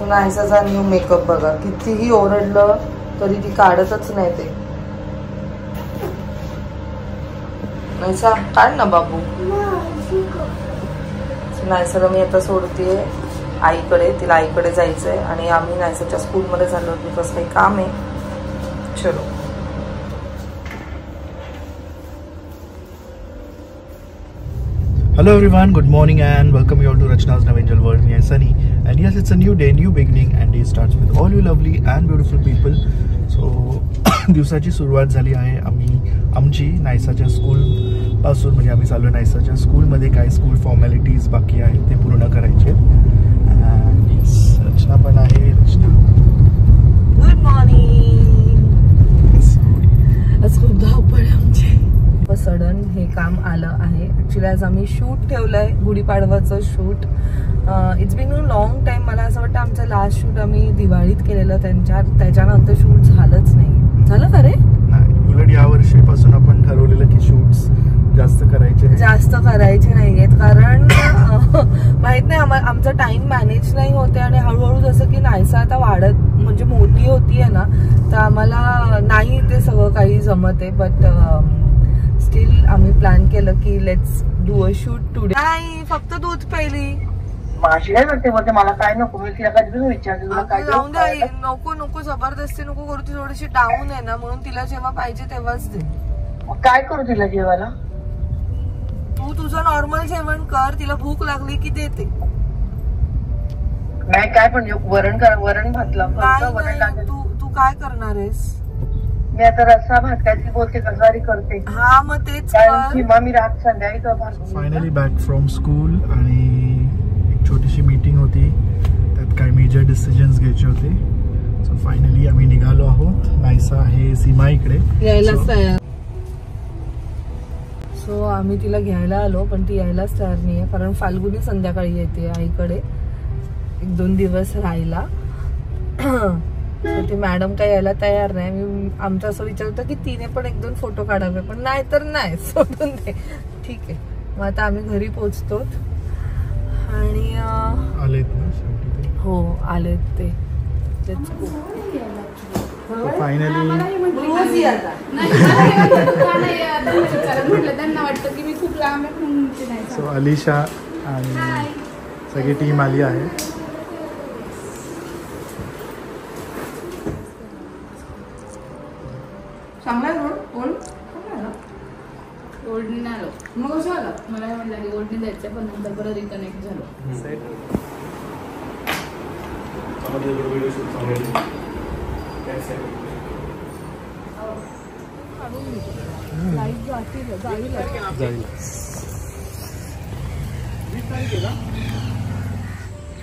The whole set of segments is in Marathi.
नाहीसाचा न्यू मेकअप बघा, कितीही ओरडलं तरी ती काढतच नाही ते. नाहीसा काढ ना बाबू. नाहीसाला मी आता सोडते आईकडे, तिला आईकडे जायचंय आणि आम्ही नाहीसाच्या स्कूलमध्ये झालो बिकॉज काही काम आहे. चलो. Hello everyone, good morning and welcome you all to Rachna's Navangel World. Me and Sunny, and yes, it's a new day, new beginning, and day starts with all you lovely and beautiful people. So दिवसाची सुरुवात झाली आहे आमची नायसाच्या स्कूल पासून. म्हणजे आम्ही चाललो नायसाच्या स्कूलमध्ये काय स्कूल फॉर्मॅलिटीज बाकी आहेत ते पूर्ण करायचे. and yes, रचना पण आहे. Good morning. आज खूप धावपळ आहे आमची. सडन हे काम आलं आहे. ॲक्च्युली आज आम्ही शूट ठेवलंय, गुढीपाडवाचं shoot. It's been a long time. मला असं वाटतं आमचं लास्ट शूट आम्ही दिवाळीत केलेलं, त्याच्यानंतर शूट झालंच नाही. झालं का रे? नाही, उलट या वर्षीपासून आपण ठरवलेलं की शूट्स जास्त करायचे नाहीयेत, कारण माहित नाही आमचा टाइम मॅनेज नाही होते आणि हळूहळू जसं की नाहीसा आता वाढत म्हणजे मोठी होतीये ना, तर आम्हाला नाही ते सगळं काही जमत आहे. बट स्टील आम्ही प्लॅन केलं की let's do a shoot today. नाही, फक्त दूध प्यायली. माझी काय करते बोलते, मला काय नको. मी तिला कधी विचारते तुला काय जाऊन दे. नको जबरदस्ती नको करू. ती थोडीशी डाऊन आहे ना, म्हणून तिला जेव्हा पाहिजे तेव्हाच दे. काय करू तिला जेवायला? तू तुझं नॉर्मल जेवण कर, तिला भूक लागली की देते. नाही काय पण वरण भातला तू काय करणार आहेस? मी आता रस्सा भात काहीतरी बोलते कसारी करते. हा मग तेच किंवा मी रात संध्याकाळी कर. फायनली बॅक फ्रॉम स्कूल आणि एक छोटीशी मीटिंग होती, त्यात काही मेजर डिसिजन्स घ्यायचे होते. सो फायनली आम्ही निघालो आहोत. नायसा आहे सीमा इकडे यायलाच तयार. सो आम्ही तिला घ्यायला आलो, पण ती यायलाच तयार नाहीये, कारण फाल्गुनी संध्याकाळी येते आईकडे 1-2 दिवस राहायला. ती मॅडम काय यायला तयार नाही. मी आमचं असं विचारतं की तिने पण 1-2 फोटो काढावे, पण नाही तर नाही, सोडून दे. ठीक आहे, मग आता आम्ही घरी पोहोचतो आणि हो आलेत ते. फायनली सो अलिशा आणि सगळी टीम आली आहे. मग कसं आलं मला म्हटलं की ओढणी द्यायचं, पण नंतर परत रिकनेक्ट झालो.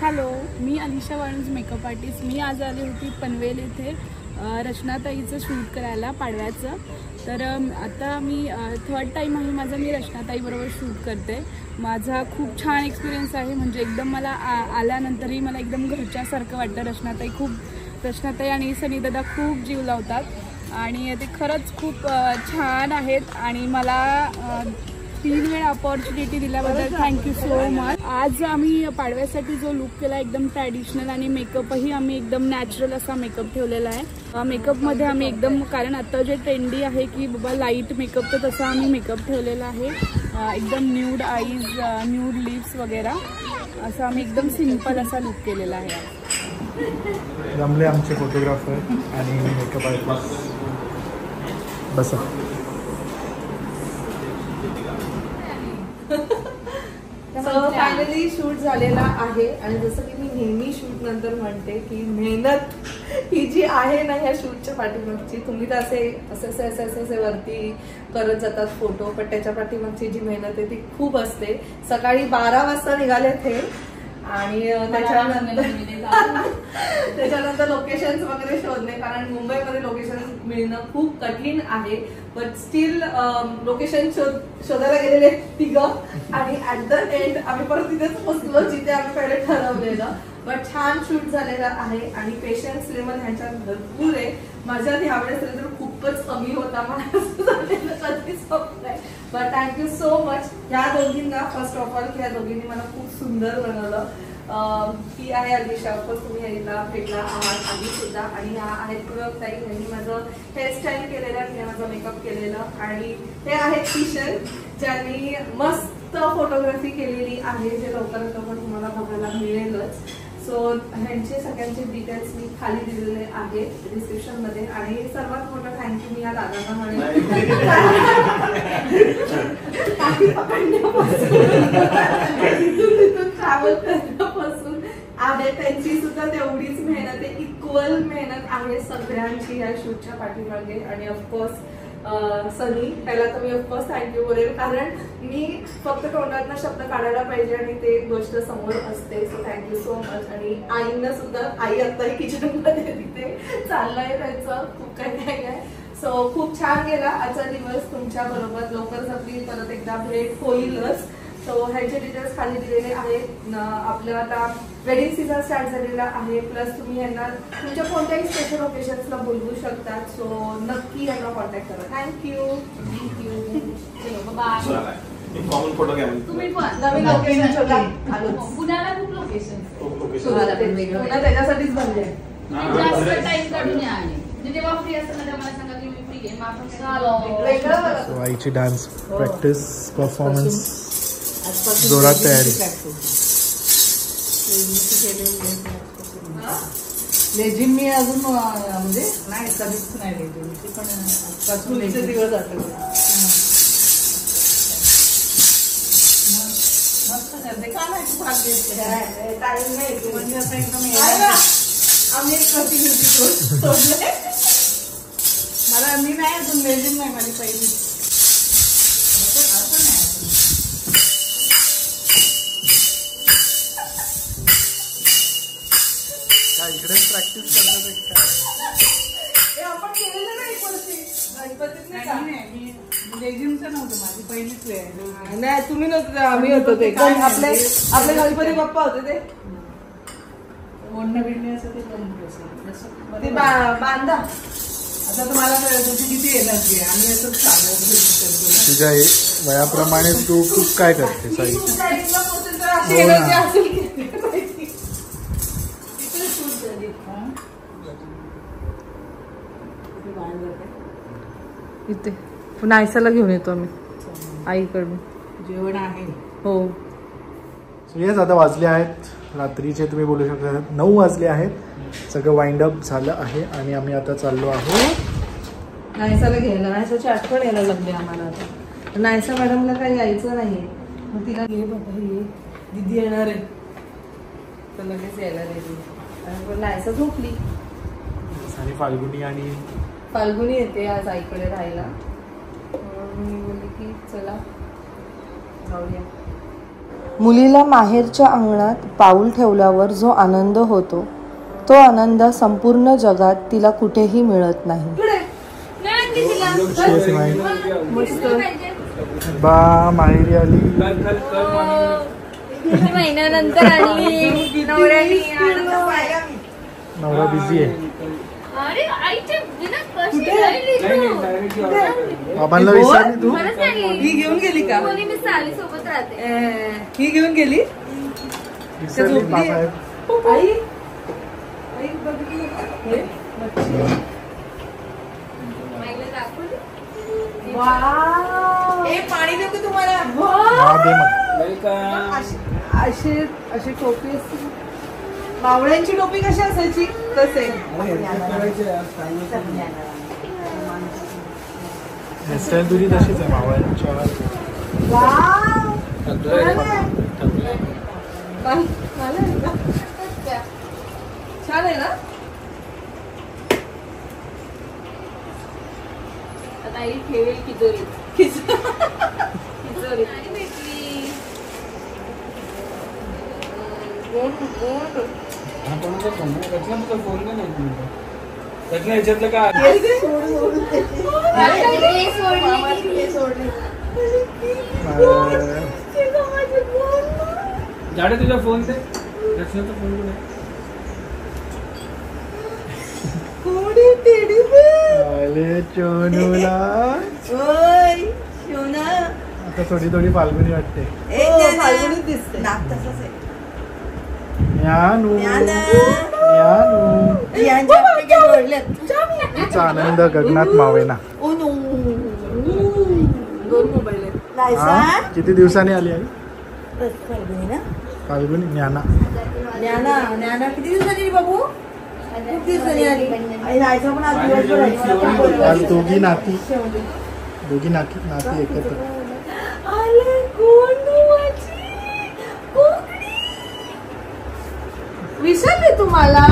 हॅलो, मी अलिशा वाळुंज मेकअप आर्टिस्ट. मी आज आली होती पनवेल इथे रचनाताईचं शूट करायला पाडव्याचं. तर आता मी 3rd टाईम आहे माझा, मी रचनाताईबरोबर शूट करते. माझा खूप छान एक्सपिरियन्स आहे. म्हणजे एकदम मला आल्यानंतरही मला एकदम घरच्यासारखं वाटतं. रचनाताई आणि सनीदादा खूप जीव लावतात आणि ते खरंच खूप छान आहेत आणि मला 3 वेळा अपॉर्च्युनिटी दिल्याबद्दल थँक्यू सो मच. आज आम्ही पाडव्यासाठी जो लुक केला एकदम ट्रॅडिशनल आणि मेकअपही आम्ही एकदम नॅचरल असा मेकअप ठेवलेला आहे. मेकअपमध्ये आम्ही एकदम, कारण आता जे ट्रेंडी आहे की बाबा लाईट मेकअप, तर तसा आम्ही मेकअप ठेवलेला आहे. एकदम न्यूड आईज, न्यूड लिप्स वगैरे असं आम्ही एकदम सिंपल असा लुक केलेला आहे. जमले आमचे फोटोग्राफर आणि मेकअप आर्टिस्ट. बसा. फायनली शूट झालेला आहे आणि जसं की मी नेहमी शूट नंतर म्हणते की मेहनत ही जी आहे ना ह्या शूटच्या पाठीमागची, तुम्ही तर असे वरती करत जातात फोटो, पण त्याच्या पाठीमागची जी मेहनत आहे ती खूप असते. सकाळी 12 वाजता निघाले थे आणि त्याच्यानंतर लोकेशन्स वगैरे शोधले, कारण मुंबईमध्ये लोकेशन मिळणं खूप कठीण आहे. बट स्टील लोकेशन शोधायला गेलेले 3 आणि ऍट द एंड आम्ही परत तिथेच पोहोचलो जिथे आम्ही पहिले ठरवलेलं. बट छान शूट झालेला आहे आणि पेशन्स लेवल ह्याच्यात भरपूर आहे. माझ्यात ह्यावेळेस तर खूपच कमी होता, मला कधीच होत नाही. बट थँक्यू सो मच ह्या दोघींना. फर्स्ट ऑफ ऑल ह्या दोघींनी मला खूप सुंदर बनवलं ही आहे अलिशा, ऑफकोर्स तुम्ही हिला भेटला आहात आधी सुद्धा. आणि ह्या आहेत पूरक ताई, यांनी माझं हेअरस्टाईल केलेलं आणि माझं मेकअप केलेलं. आणि हे आहेत किशन, ज्यांनी मस्त फोटोग्राफी केलेली आहे, जे लवकरात लवकर तुम्हाला बघायला मिळेलच. सो ह्यांचे सगळ्यांचे डिटेल्स मी खाली दिलेले आहेत डिस्क्रिप्शन मध्ये. आणि सर्वात मोठं थँक्यू मी या दादांना म्हणेन तिथून ट्रॅव्हल करण्यापासून आहे. त्यांची सुद्धा तेवढीच मेहनत आहे, इक्वल मेहनत आहे सगळ्यांची या शूटच्या पाठीमागे. आणि ऑफकोर्स सनी, त्याला तर मी ऑफकोर्स थँक्यू बोलेल, कारण मी फक्त तोंडातनं शब्द काढायला पाहिजे आणि ते गोष्ट समोर असते. So thank you so much. आणि आईंना सुद्धा, आई आत्ताही किचनमध्ये तिथे चाललंय त्यांचं खूप काही आहे. सो खूप छान गेला आजचा दिवस तुमच्या बरोबर. लवकरच आपली परत एकदा भेट होईलच. सो ह्याचे डिटेल्स खाली दिलेले आहेत. आपलं आता वेडिंग सीझन स्टार्ट झालेला आहे, प्लस तुम्ही यांना तुमच्या कोणत्याही स्पेशल ओकेशन्सला बोलवू शकतात. सो नक्की यांना कॉन्टॅक्ट करा. थँक्यू. कॉमन फोटो घ्या. तुम्ही पण नवीन लोकेशन शोधा. पुण्याला खूप लोकेशन पुन्हा त्याच्यासाठीच बनले. जास्त टाइम काढून या आणि जेव्हा फ्री असतं ना तेव्हा मला सांगा की मी फ्री आहे, मग आपण वेगळं आईची डान्स प्रॅक्टिस परफॉर्मन्स जोरात तयारी. लेझिम मी अजून म्हणजे नाही कधीच नाही लेझिमची, पण आजपासून दिवस जातो. मस्त करते का नाही तू भाग देते टाइम नाही म्हणजे आता एकदम आम्ही एक प्रतिनिधी सोडले. मला मी नाही अजून लेझिम नाही माझी पहिली. असं नाही काय इकडेच प्रॅक्टिस करतात काय? आपण केलेलं नाही कोणती गणपतीत नाही का? नाही, मी लेझिमचं नव्हतं, माझी पहिलीच वेळ आहे. नाही तुम्ही नव्हते, आम्ही होतो ते. आपले गणपती बाप्पा होते ते. ओढणं बिडणे असं ते पण ते बांधा. आता तुम्हाला तुझी किती एनर्जी आहे, आम्ही असंच करतो. तुझ्या वयाप्रमाणे तू खूप काय करते साई? इथे नायसाला घेऊन येतो आम्ही आईकडून. जेवण आहे हो. येस, आता वाजले आहेत रात्रीचे, तुम्ही बोलू शकता 9 वाजले आहेत. सगळं वाइंड अप झालं आहे आणि आम्ही आता चाललो आहोत नायसाला घ्यायला. नायसाची आठवण यायला लागली आम्हाला आता. नायसा मॅडमला काही यायचं नाहीये, मग तिला ये बाबा ये दीदी येणार आहे तर लगेच यायला रेडी. नायसा झोपली आणि फाल्गुनी येते आज आईकडे राहायला. मी बोलली की चला जाऊया. मुलीला माहेरच्या अंगणात पाऊल ठेवल्यावर जो आनंद होतो तो आनंद संपूर्ण जगात तिला कुठेही मिळत नाही. बा माहेरी आली महिन्यानंतर आणि नवरा बिझी आहे. बाबांना विचारली तू? ही घेऊन गेली का? मी साली सोबत राहते. ही घेऊन गेली. विसरली बाबा आहेत. आई आई बघितली हे मच्छी. वाव, ए पाणी देऊ का तुम्हाला? हा, दे मग. अशी टोपी असते, मावळ्यांची टोपी कशी असायची तसे. हेअरस्टाईल तुझी तशीच आहे मावळ्यांच्या. वाव, छान आहे ना. आता आई ठेवेल किजोरी. किजोरी भेटली. झाडे तुझा फोन ते रचनाचा फोन कुठे? चोनूला आता थोडी थोडी फाल्गुनी वाटते. फाल्गुनीच दिसते. नाक तसंच आहे. ज्ञानू तिचा आनंद गगनात मावेना. दोन मोबाईल आहेत. किती दिवसांनी आली आई? फाल्गुनी. ज्ञाना किती दिवसांनी बाबू? खूप दिवसांनी आली. राहायचं पण आज दिवसभर आहे. आज दोघी नाती एकत्र. विसरली तुम्हाला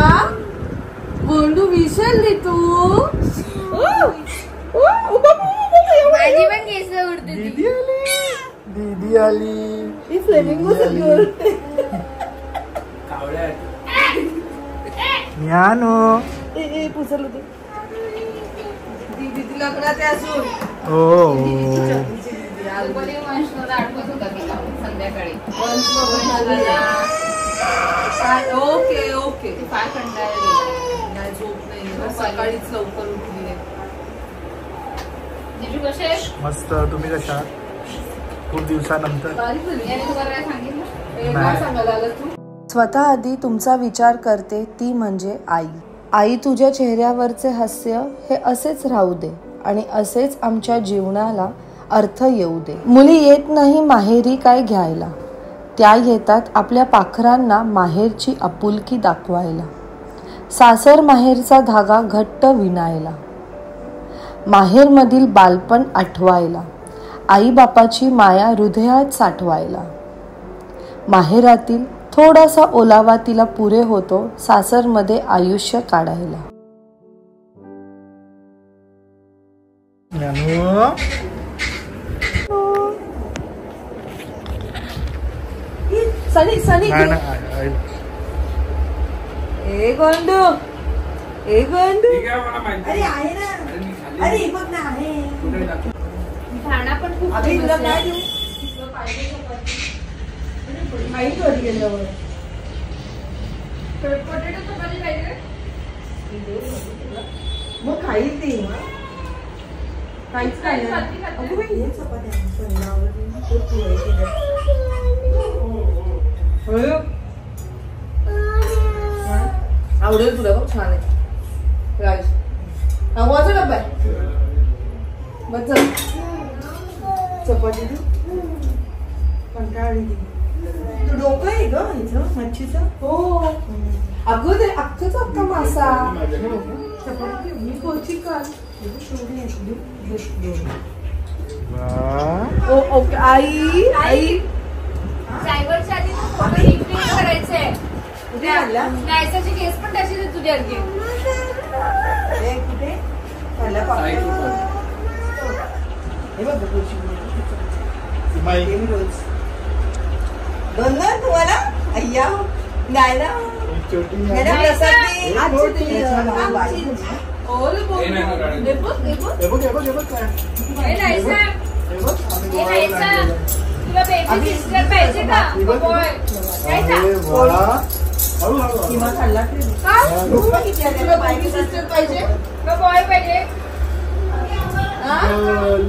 गोंडू? विसरली तू? माझी पण केस उडते. दीदी आली. ज्ञानू पुसल होते दीदी लग्नात असून. हो संध्याकाळी ओके ओके. फार कंटाळा नाही झोप नाही. सकाळीच लवकर उठली आहे. जिजू कसे आहे? मस्त. तुम्ही कशा आहात? खूप दिवसानंतर. याने तुम्हाला काय सांगितलं? काय सांगायला आलं तू? स्वतः आधी तुमचा विचार करते ती म्हणजे आई. आई तुझ्या चेहऱ्यावरचे हास्य हे असेच राहू दे आणि असेच आमच्या जीवनाला अर्थ येऊ दे. मुली येत नाही माहेरी काय घ्यायला, त्या येतात आपल्या पाखरांना माहेरची आपुलकी दाखवायला. सासर माहेरचा धागा घट्ट विणायला, माहेरमधील बालपण आठवायला, आई बापाची माया हृदयात साठवायला. माहेरातील थोडासा ओलावा तिला पुरे होतो सासरमध्ये आयुष्य काढायला. सनी सनी ए गोंडू ए गोंडू. अरे आहे ना. अरे बघ ना आहे. भावना पण खूप अभि तुला काय देऊ? काही घरी गेल्यावर पोटॅटो चपाती पाहिजे. मग खाईल ती. काहीच काय नाही. अगं बाई, हे चपात्या सणावर खूप पोळी केल्या. आवडेल तुला बघ. छान आहे राज. वाचा डब्बा आहे. चपाती देऊ. कंटाळली ती. तू डोकं आहे ग हिचं मच्छीचं. हो अगं ते अख्खाचा अख्खा मासा. चपाती मी कोची काल ओके. आई आई ड्रायव्हरच्या आधी फोटो डिप्लीट करायचे. कुठे आणला? नायसाची केस पण तशीच आहे तुझ्यासारखी. कुठे पहिला पाहिजे. हे बघ रोज दोन तुम्हाला अय्या नाही ना. तुला बेबी सिस्टर पाहिजे का? बॉय किंवा खाल्ला तुला बेबी सिस्टर पाहिजे का बॉय पाहिजे?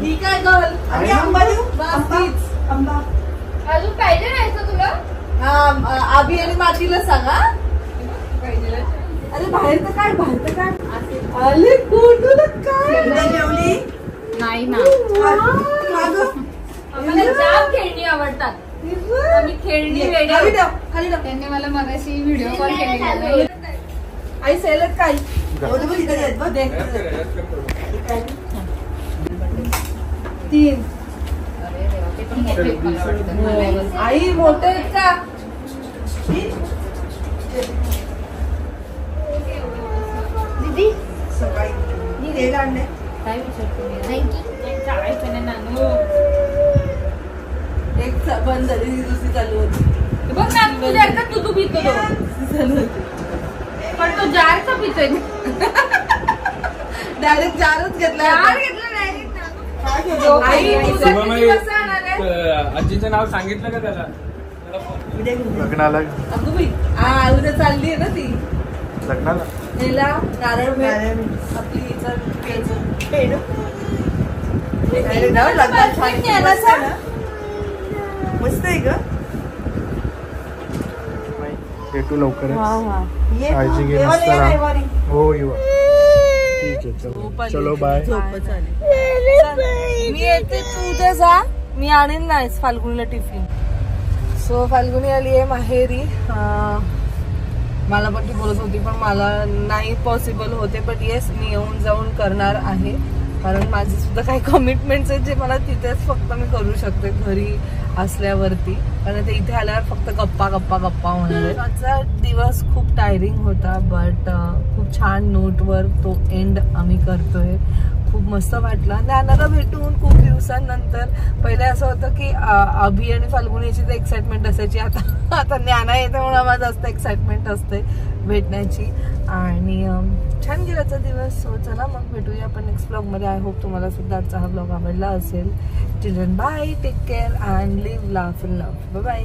ठीक आहे गर्ल. आणि आंबा देऊ. आंबा अजून पाहिजे नाही का तुला? आभी आणि मातीला सांगा. अरे बाहेर तर काय आले कोणला काय जेवली नाही ना. खाग आम्हाला जाम खेळणी आवडतात. आम्ही खेळणी वेड्या. खाली टाक. त्यांनी मला मगाशी व्हिडिओ कॉल केलेला. आई सैलत काय तीन. आई मोठे आहेत का? दीदी सकाळी मी रेल आणले. काय विचारतो चाळायचं नाही नानू. एक बंद झाली दुसरी चालू होती. बघ ना तुझ्या तू पितो तो. पण तो जारचा पितोय. डायरेक्ट जारच घेतला. आजीचं नाव सांगितलं का त्याला? लग्नाला. अगं बाई उद्या चालली आहे ना ती लग्नाला. याला नारळ आपली मस्त आहे ग. भेटू लवकरच. ये काळजी घे, देवाला मस्त ये राहा. रविवारी. हो येऊ. ठीक आहे चलो चलो बाय. मी येते, तू उद्या जा, मी आणीन नाहीस फाल्गुनीला टिफिन. सो फाल्गुनी आली आहे माहेरी. मला पण ती बोलत होती पण मला नाही पॉसिबल होते, बट येस मी येऊन जाऊन करणार आहे, कारण माझे सुद्धा काही कमिटमेंट्स आहेत जे मला तिथेच फक्त मी करू शकते घरी असल्यावरती, कारण ते इथे आल्यावर फक्त गप्पा गप्पा गप्पा होणार. आजचा दिवस खूप टायरिंग होता, बट खूप छान नोटवर तो एंड आम्ही करतोय. खूप मस्त वाटलं ज्ञानाला भेटून खूप दिवसांनंतर. पहिले असं होतं की अभि आणि फाल्गुनीची तर एक्साइटमेंट असायची, आता ज्ञाना येते म्हणून आम्हाला जास्त एक्साइटमेंट असते भेटण्याची. आणि छान गेलाचा दिवस. सो चला मग भेटूया आपण नेक्स्ट ब्लॉगमध्ये. आय होप तुम्हाला सुद्धा आजचा हा ब्लॉग आवडला असेल. Children bye, take care and live laugh and love. Bye bye.